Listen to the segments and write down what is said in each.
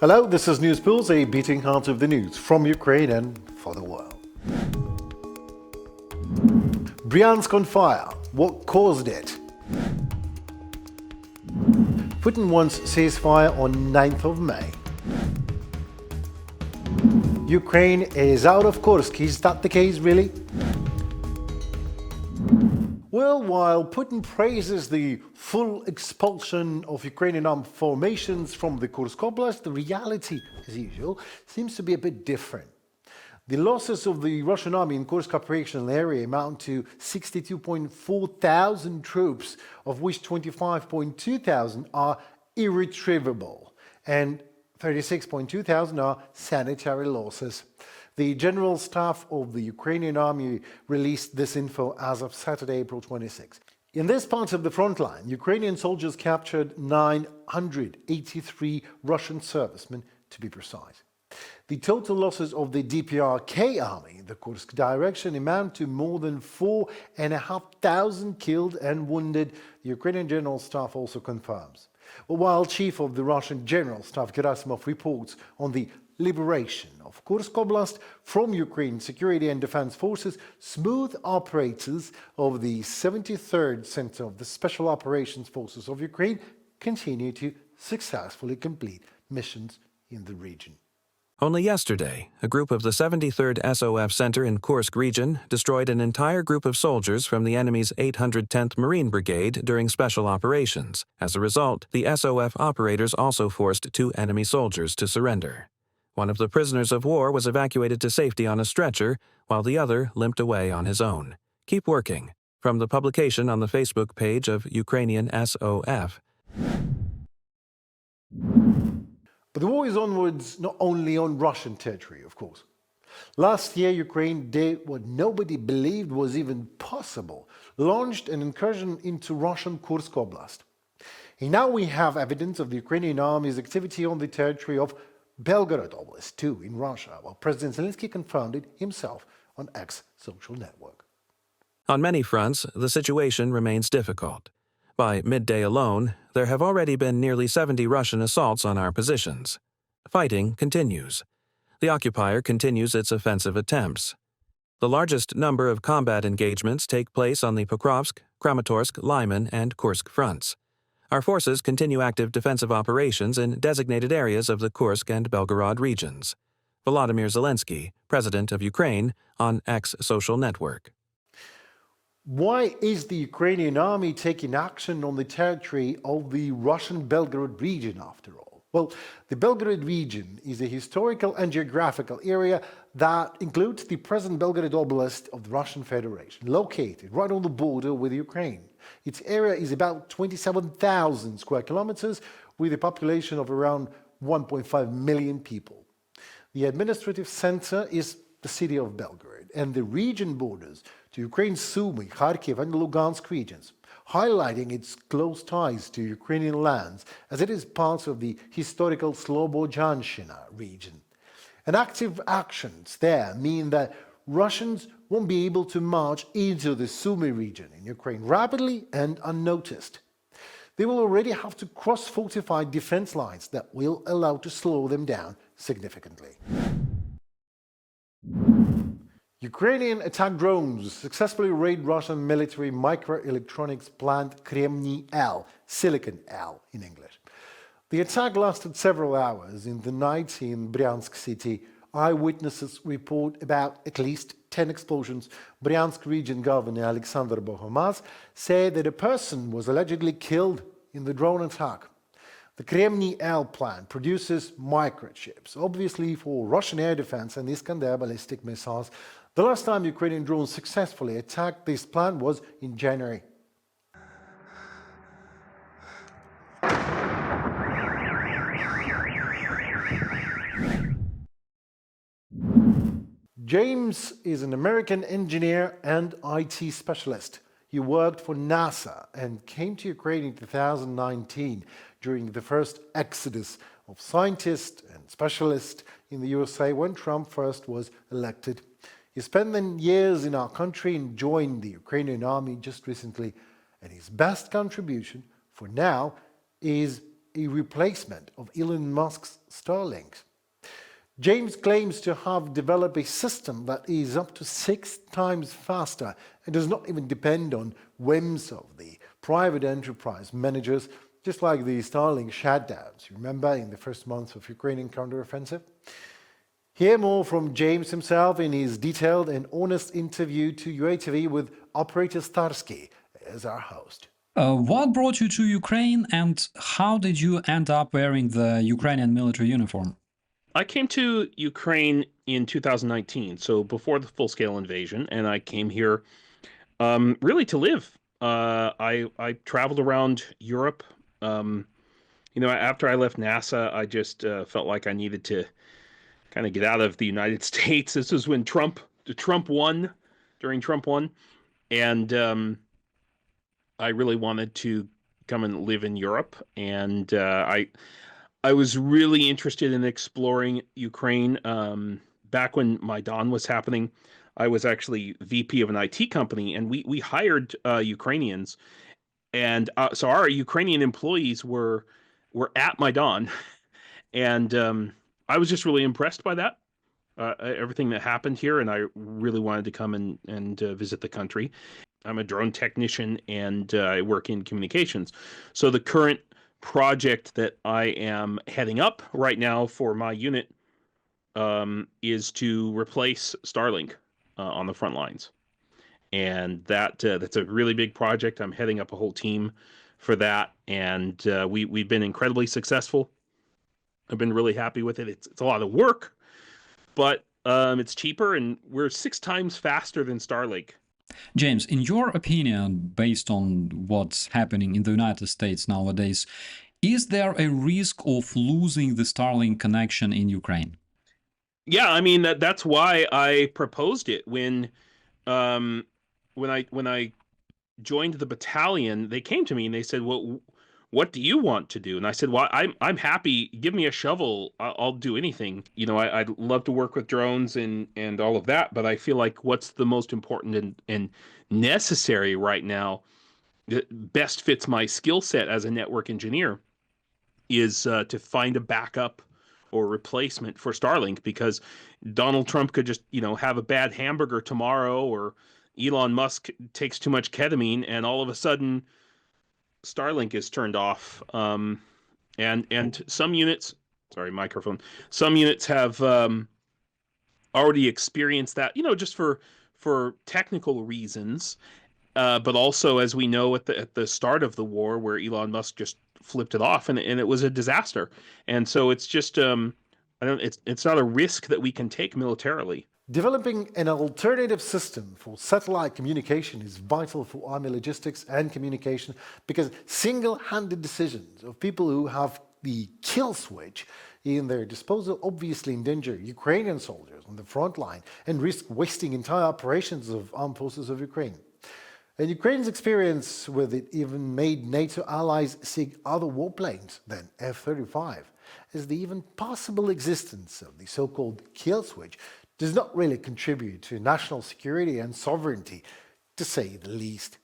Hello, this is News Pulse, a beating heart of the news from Ukraine and for the world. Bryansk on fire. What caused it? Putin wants ceasefire on 9th of May. Ukraine is out of Kursk. Is that the case, really? Well, while Putin praises the full expulsion of Ukrainian armed formations from the Kursk Oblast, the reality, as usual, seems to be a bit different. The losses of the Russian army in Kursk operational area amount to 62.4 thousand troops, of which 25.2 thousand are irretrievable, and 36.2 thousand are sanitary losses. The General Staff of the Ukrainian Army released this info as of Saturday, April 26. In this part of the front line, Ukrainian soldiers captured 983 Russian servicemen, to be precise. The total losses of the DPRK army in the Kursk direction amount to more than 4,500 killed and wounded, the Ukrainian General Staff also confirms. Well, while Chief of the Russian General Staff Gerasimov reports on the liberation of Kursk Oblast from Ukraine security and defense forces, smooth operators of the 73rd Center of the Special Operations Forces of Ukraine continue to successfully complete missions in the region. Only yesterday, a group of the 73rd SOF Center in Kursk region destroyed an entire group of soldiers from the enemy's 810th Marine Brigade during special operations. As a result, the SOF operators also forced 2 enemy soldiers to surrender. One of the prisoners of war was evacuated to safety on a stretcher, while the other limped away on his own. Keep working. From the publication on the Facebook page of Ukrainian SOF. But the war is onwards not only on Russian territory, of course. Last year, Ukraine did what nobody believed was even possible, launched an incursion into Russian Kursk Oblast. And now we have evidence of the Ukrainian army's activity on the territory of Belgorod Oblast, too, in Russia, while President Zelensky confirmed it himself on X social network. On many fronts, the situation remains difficult. By midday alone, there have already been nearly 70 Russian assaults on our positions. Fighting continues. The occupier continues its offensive attempts. The largest number of combat engagements take place on the Pokrovsk, Kramatorsk, Lyman, and Kursk fronts. Our forces continue active defensive operations in designated areas of the Kursk and Belgorod regions. Volodymyr Zelensky, President of Ukraine, on X social network. Why is the Ukrainian army taking action on the territory of the Russian Belgorod region, after all? Well, the Belgorod region is a historical and geographical area that includes the present Belgorod Oblast of the Russian Federation, located right on the border with Ukraine. Its area is about 27,000 square kilometers, with a population of around 1.5 million people. The administrative center is the city of Belgorod, and the region borders to Ukraine's Sumy, Kharkiv and Lugansk regions, highlighting its close ties to Ukrainian lands, as it is part of the historical Slobozhanщina region. And active actions there mean that Russians won't be able to march into the Sumy region in Ukraine rapidly and unnoticed. They will already have to cross fortified defense lines that will allow to slow them down significantly. Ukrainian attack drones successfully raid Russian military microelectronics plant Kremny-L, Silicon L in English. The attack lasted several hours in the night in Bryansk city. Eyewitnesses report about at least 10 explosions. Bryansk region governor Alexander Bohomaz said that a person was allegedly killed in the drone attack. The Kremny-L plant produces microchips, obviously for Russian air defense and Iskander ballistic missiles. The last time Ukrainian drones successfully attacked this plant was in January. James is an American engineer and IT specialist. He worked for NASA and came to Ukraine in 2019 during the first exodus of scientists and specialists in the USA when Trump first was elected. He spent then years in our country and joined the Ukrainian army just recently, and his best contribution for now is a replacement of Elon Musk's Starlink. James claims to have developed a system that is up to 6 times faster and does not even depend on whims of the private enterprise managers, just like the Starlink shutdowns, you remember, in the first months of Ukrainian counteroffensive? Hear more from James himself in his detailed and honest interview to UATV with operator Starsky as our host. What brought you to Ukraine, and how did you end up wearing the Ukrainian military uniform? I came to Ukraine in 2019, so before the full-scale invasion, and I came here really to live. I traveled around Europe. After I left NASA, I just felt like I needed to kind of get out of the United States. This was when Trump won, during Trump won, and I really wanted to come and live in Europe, and I was really interested in exploring Ukraine. Back when Maidan was happening, I was actually VP of an IT company, and we hired Ukrainians, and so our Ukrainian employees were at Maidan, and I was just really impressed by that, everything that happened here, and I really wanted to come and visit the country. I'm a drone technician, and I work in communications. So the current project that I am heading up right now for my unit is to replace Starlink on the front lines, and that's a really big project. I'm heading up a whole team for that, and we've been incredibly successful. I've been really happy with it. It's a lot of work, but it's cheaper, and we're 6 times faster than Starlink. James, in your opinion, based on what's happening in the United States nowadays, is there a risk of losing the Starlink connection in Ukraine? Yeah, I mean that's why I proposed it when I joined the battalion. They came to me and they said, "Well, what do you want to do?" And I said, "Well, I'm happy. Give me a shovel. I'll do anything. I'd love to work with drones and all of that, but I feel like what's the most important and necessary right now that best fits my skill set as a network engineer is to find a backup or replacement for Starlink, because Donald Trump could just, have a bad hamburger tomorrow, or Elon Musk takes too much ketamine, and all of a sudden Starlink is turned off. And some units, some units have already experienced that, just for technical reasons. But also, as we know, at the start of the war, where Elon Musk just flipped it off, and it was a disaster. And so it's just it's not a risk that we can take militarily. Developing an alternative system for satellite communication is vital for army logistics and communication, because single-handed decisions of people who have the kill switch in their disposal obviously endanger Ukrainian soldiers on the front line and risk wasting entire operations of armed forces of Ukraine. And Ukraine's experience with it even made NATO allies seek other warplanes than F-35, as the even possible existence of the so-called kill switch does not really contribute to national security and sovereignty, to say the least.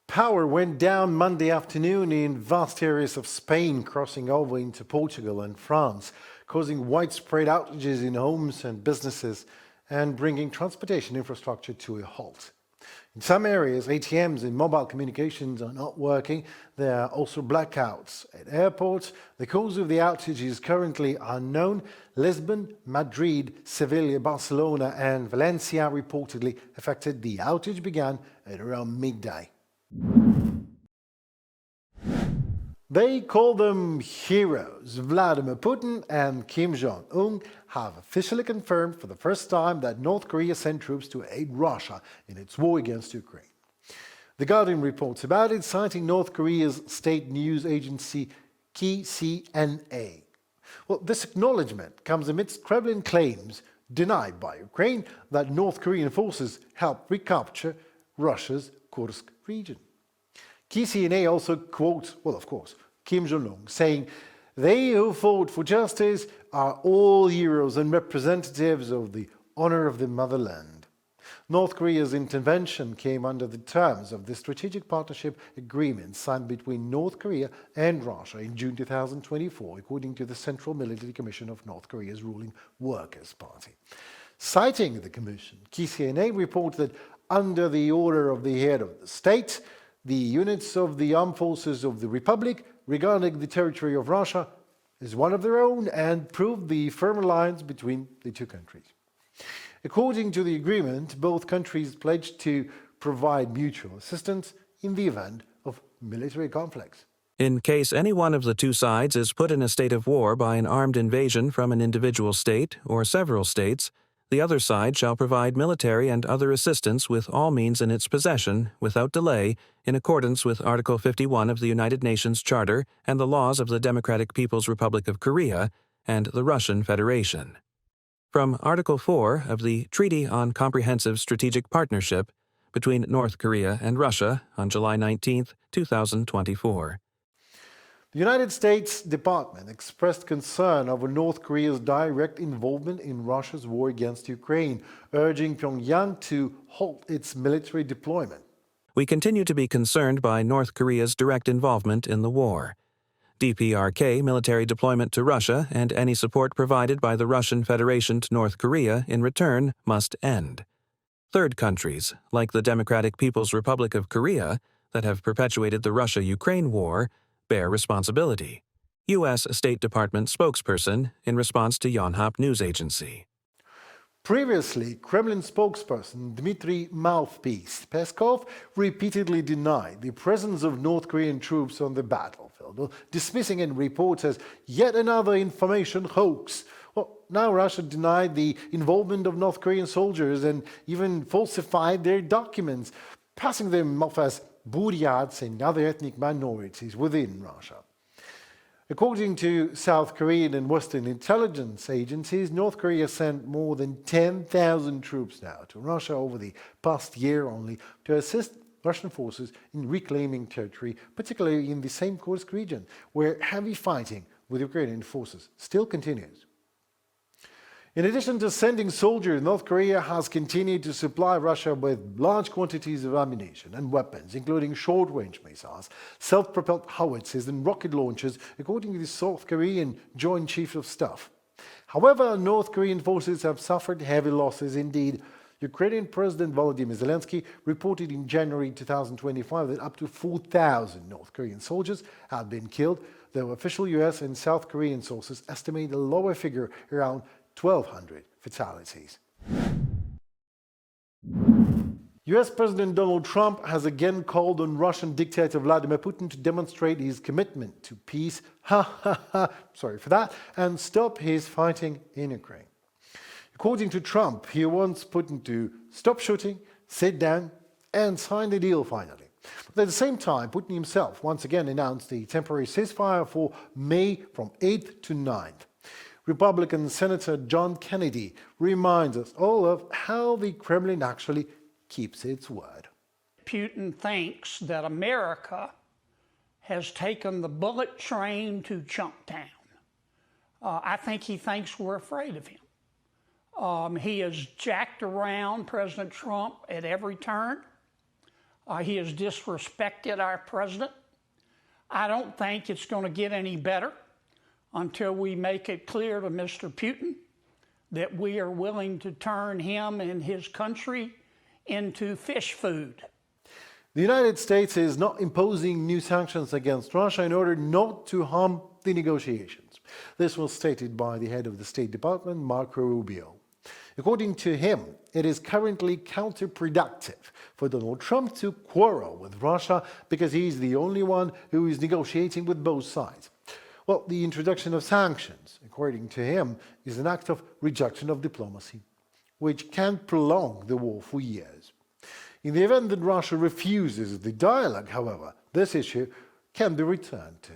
Power went down Monday afternoon in vast areas of Spain, crossing over into Portugal and France, causing widespread outages in homes and businesses and bringing transportation infrastructure to a halt. In some areas, ATMs and mobile communications are not working. There are also blackouts at airports. The cause of the outage is currently unknown. Lisbon, Madrid, Sevilla, Barcelona and Valencia reportedly affected. The outage began at around midday. They call them heroes. Vladimir Putin and Kim Jong-un have officially confirmed for the first time that North Korea sent troops to aid Russia in its war against Ukraine. The Guardian reports about it, citing North Korea's state news agency KCNA. Well, this acknowledgement comes amidst Kremlin claims, denied by Ukraine, that North Korean forces helped recapture Russia's Kursk region. KCNA also quotes, of course, Kim Jong-un, saying, "They who fought for justice are all heroes and representatives of the honor of the motherland." North Korea's intervention came under the terms of the Strategic Partnership Agreement signed between North Korea and Russia in June 2024, according to the Central Military Commission of North Korea's ruling Workers' Party. Citing the commission, KCNA reports that under the order of the head of the state, the units of the armed forces of the Republic regarding the territory of Russia is one of their own and proved the firm alliance between the two countries. According to the agreement, both countries pledged to provide mutual assistance in the event of military conflicts. In case any one of the two sides is put in a state of war by an armed invasion from an individual state or several states, the other side shall provide military and other assistance with all means in its possession, without delay, in accordance with Article 51 of the United Nations Charter and the laws of the Democratic People's Republic of Korea and the Russian Federation. From Article 4 of the Treaty on Comprehensive Strategic Partnership between North Korea and Russia on July 19, 2024. The United States Department expressed concern over North Korea's direct involvement in Russia's war against Ukraine, urging Pyongyang to halt its military deployment. We continue to be concerned by North Korea's direct involvement in the war. DPRK military deployment to Russia and any support provided by the Russian Federation to North Korea in return must end. Third countries, like the Democratic People's Republic of Korea, that have perpetuated the Russia-Ukraine war, bear responsibility. U.S. State Department spokesperson in response to Yonhap News Agency. Previously, Kremlin spokesperson Dmitry Mouthpiece Peskov repeatedly denied the presence of North Korean troops on the battlefield, dismissing any reports as yet another information hoax. Well, now Russia denied the involvement of North Korean soldiers and even falsified their documents, passing them off as Buryats and other ethnic minorities within Russia. According to South Korean and Western intelligence agencies, North Korea sent more than 10,000 troops now to Russia over the past year only to assist Russian forces in reclaiming territory, particularly in the same Kursk region, where heavy fighting with Ukrainian forces still continues. In addition to sending soldiers, North Korea has continued to supply Russia with large quantities of ammunition and weapons, including short-range missiles, self-propelled howitzers and rocket launchers, according to the South Korean Joint Chiefs of Staff. However, North Korean forces have suffered heavy losses indeed. Ukrainian President Volodymyr Zelensky reported in January 2025 that up to 4,000 North Korean soldiers had been killed, though official US and South Korean sources estimate a lower figure, around 1,200 fatalities. US President Donald Trump has again called on Russian dictator Vladimir Putin to demonstrate his commitment to peace, sorry for that, and stop his fighting in Ukraine. According to Trump, he wants Putin to stop shooting, sit down, and sign the deal finally. But at the same time, Putin himself once again announced a temporary ceasefire for May from 8th to 9th. Republican Senator John Kennedy reminds us all of how the Kremlin actually keeps its word. Putin thinks that America has taken the bullet train to Chunktown. I think he thinks we're afraid of him. He has jacked around President Trump at every turn. He has disrespected our president. I don't think it's going to get any better until we make it clear to Mr. Putin that we are willing to turn him and his country into fish food. The United States is not imposing new sanctions against Russia in order not to harm the negotiations. This was stated by the head of the State Department, Marco Rubio. According to him, it is currently counterproductive for Donald Trump to quarrel with Russia because he is the only one who is negotiating with both sides. Well, the introduction of sanctions, according to him, is an act of rejection of diplomacy, which can prolong the war for years. In the event that Russia refuses the dialogue, however, this issue can be returned to.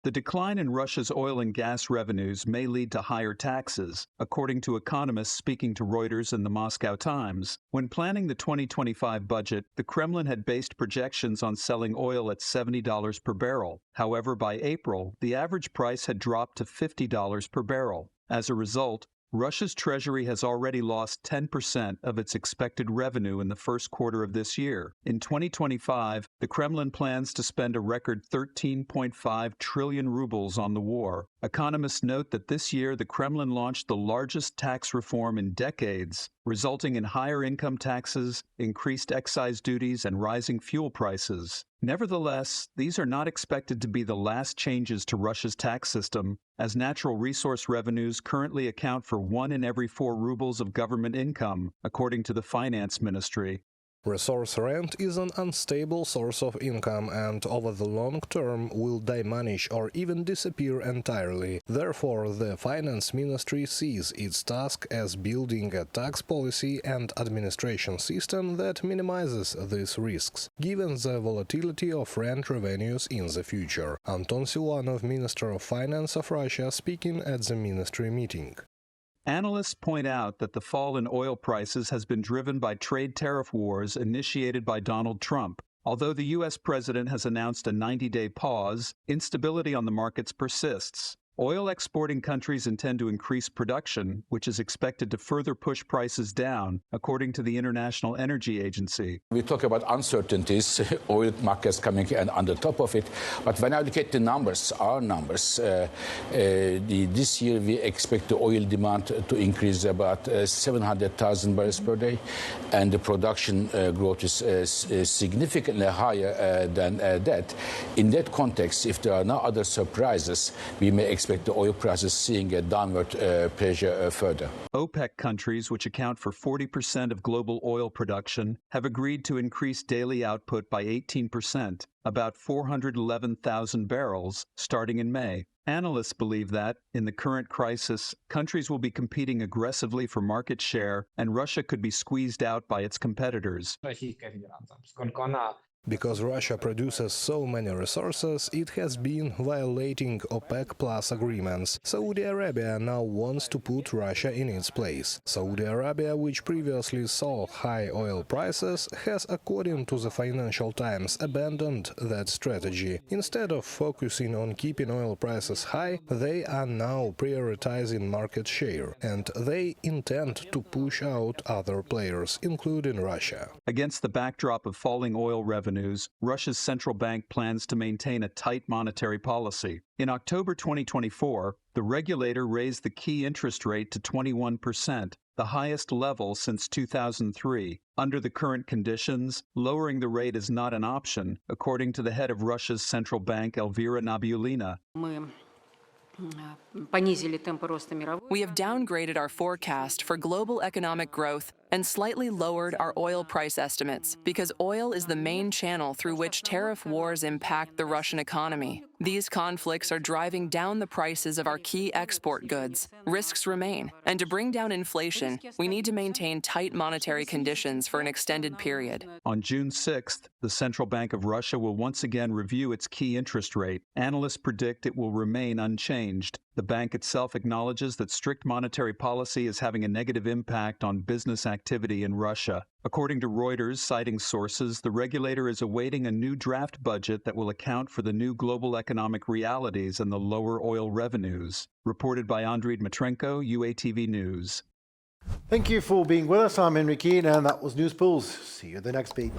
The decline in Russia's oil and gas revenues may lead to higher taxes, according to economists speaking to Reuters and the Moscow Times. When planning the 2025 budget, the Kremlin had based projections on selling oil at $70 per barrel. However, by April, the average price had dropped to $50 per barrel. As a result, Russia's treasury has already lost 10% of its expected revenue in the first quarter of this year. In 2025, the Kremlin plans to spend a record 13.5 trillion rubles on the war. Economists note that this year the Kremlin launched the largest tax reform in decades, resulting in higher income taxes, increased excise duties, and rising fuel prices. Nevertheless, these are not expected to be the last changes to Russia's tax system, as natural resource revenues currently account for 1 in every 4 rubles of government income, according to the Finance Ministry. Resource rent is an unstable source of income and over the long term will diminish or even disappear entirely. Therefore, the Finance Ministry sees its task as building a tax policy and administration system that minimizes these risks, given the volatility of rent revenues in the future. Anton Siluanov, Minister of Finance of Russia, speaking at the ministry meeting. Analysts point out that the fall in oil prices has been driven by trade tariff wars initiated by Donald Trump. Although the U.S. president has announced a 90-day pause, instability on the markets persists. Oil exporting countries intend to increase production, which is expected to further push prices down, according to the International Energy Agency. We talk about uncertainties, oil markets coming and on the top of it. But when I look at the numbers, our numbers, this year we expect the oil demand to increase about 700,000 barrels per day, and the production growth is significantly higher than that. In that context, if there are no other surprises, we may expect the oil prices seeing a downward pressure further. OPEC countries, which account for 40% of global oil production, have agreed to increase daily output by 18%, about 411,000 barrels, starting in May. Analysts believe that, in the current crisis, countries will be competing aggressively for market share, and Russia could be squeezed out by its competitors. Because Russia produces so many resources, it has been violating OPEC Plus agreements. Saudi Arabia now wants to put Russia in its place. Saudi Arabia, which previously saw high oil prices, has, according to the Financial Times, abandoned that strategy. Instead of focusing on keeping oil prices high, they are now prioritizing market share, and they intend to push out other players, including Russia. Against the backdrop of falling oil revenues, Russia's central bank plans to maintain a tight monetary policy. In October 2024, the regulator raised the key interest rate to 21%, the highest level since 2003. Under the current conditions, lowering the rate is not an option, according to the head of Russia's central bank, Elvira Nabiullina. We have downgraded our forecast for global economic growth and slightly lowered our oil price estimates because oil is the main channel through which tariff wars impact the Russian economy. These conflicts are driving down the prices of our key export goods. Risks remain, and to bring down inflation, we need to maintain tight monetary conditions for an extended period. On June 6th, the Central Bank of Russia will once again review its key interest rate. Analysts predict it will remain unchanged. The bank itself acknowledges that strict monetary policy is having a negative impact on business activity in Russia. According to Reuters, citing sources, the regulator is awaiting a new draft budget that will account for the new global economic realities and the lower oil revenues. Reported by Andriy Dmitrenko, UATV News. Thank you for being with us. I'm Henry Keane, and that was News Pulse. See you at the next beat.